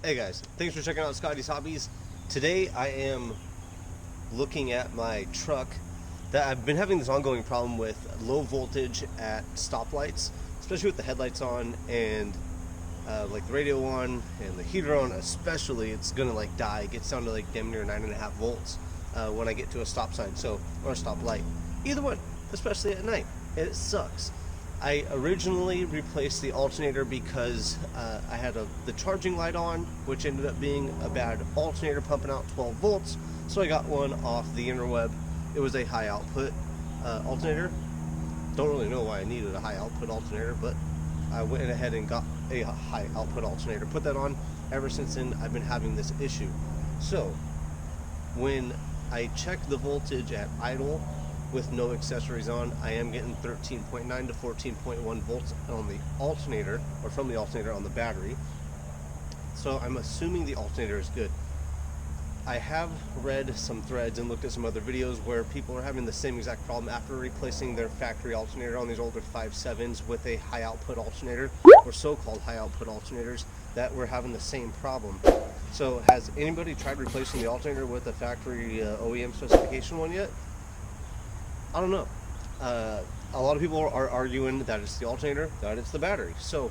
Hey guys, thanks for checking out Scotty's Hobbies. Today I am looking at my truck that I've been having this ongoing problem with low voltage at stoplights, especially with the headlights on and like the radio on and the heater on especially. It's gonna like die. It gets down to like damn near 9.5 volts when I get to a stop sign, or a stop light. Either one, especially at night. It sucks. I originally replaced the alternator because I had the charging light on, which ended up being a bad alternator pumping out 12 volts. So I got one off the interweb. It was a high output alternator. Don't really know why I needed a high output alternator, but I went ahead and got a high output alternator. Put that on. Ever since then, I've been having this issue. So when I check the voltage at idle with no accessories on, I am getting 13.9 to 14.1 volts on the alternator, or from the alternator on the battery. So I'm assuming the alternator is good. I have read some threads and looked at some other videos where people are having the same exact problem after replacing their factory alternator on these older 5.7s with a high output alternator, or so-called high output alternators, that we're having the same problem. So has anybody tried replacing the alternator with a factory OEM specification one yet? I don't know. A lot of people are arguing that it's the alternator, that it's the battery. So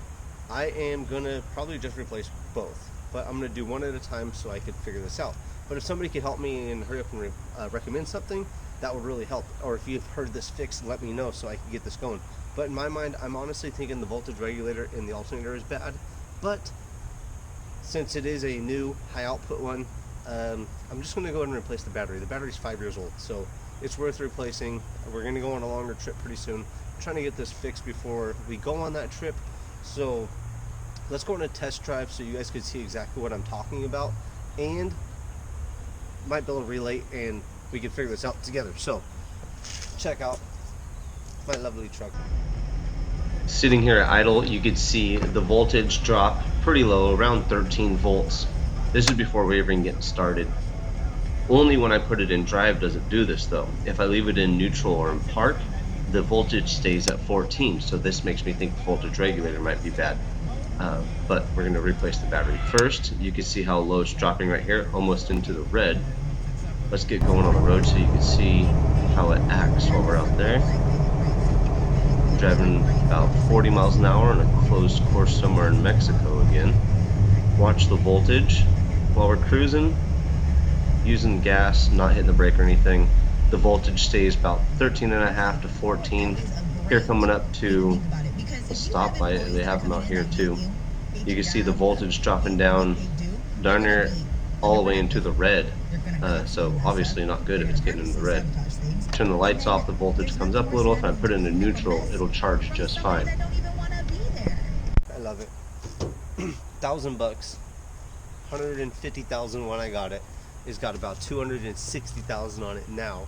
I am gonna probably just replace both, but I'm gonna do one at a time so I could figure this out. But if somebody could help me and hurry up and recommend something, that would really help. Or if you've heard this fixed, let me know so I can get this going. But in my mind, I'm honestly thinking the voltage regulator in the alternator is bad. But since it is a new high output one, I'm just gonna go ahead and replace the battery. The battery's 5 years old, so it's worth replacing. We're going to go on a longer trip pretty soon. I'm trying to get this fixed before we go on that trip. So let's go on a test drive so you guys can see exactly what I'm talking about, and might be able to relate and we can figure this out together. So check out my lovely truck. Sitting here at idle, you could see the voltage drop pretty low, around 13 volts. This is before we even get started. Only when I put it in drive does it do this though. If I leave it in neutral or in park, the voltage stays at 14, so this makes me think the voltage regulator might be bad. But we're going to replace the battery. First, you can see how low it's dropping right here, almost into the red. Let's get going on the road so you can see how it acts while we're out there. Driving about 40 miles an hour on a closed course somewhere in Mexico again. Watch the voltage while we're cruising. Using gas, not hitting the brake or anything, the voltage stays about 13.5 to 14. Here coming up to a stoplight, they have them out here too. You can see the voltage dropping down darn near all the way into the red. So obviously not good if it's getting into the red. Turn the lights off, the voltage comes up a little. If I put it into neutral, it'll charge just fine. I love it. $1,000, 150,000 when I got it. It's got about 260,000 on it now.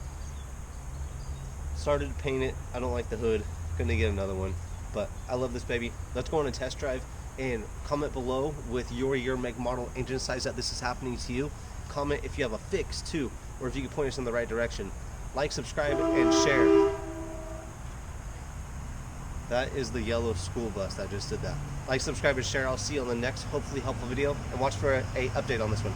Started to paint it. I don't like the hood. Gonna get another one. But I love this baby. Let's go on a test drive and comment below with your year, make, model, engine size that this is happening to you. Comment if you have a fix too, or if you can point us in the right direction. Like, subscribe, and share. That is the yellow school bus that just did that. Like, subscribe, and share. I'll see you on the next hopefully helpful video, and watch for a update on this one.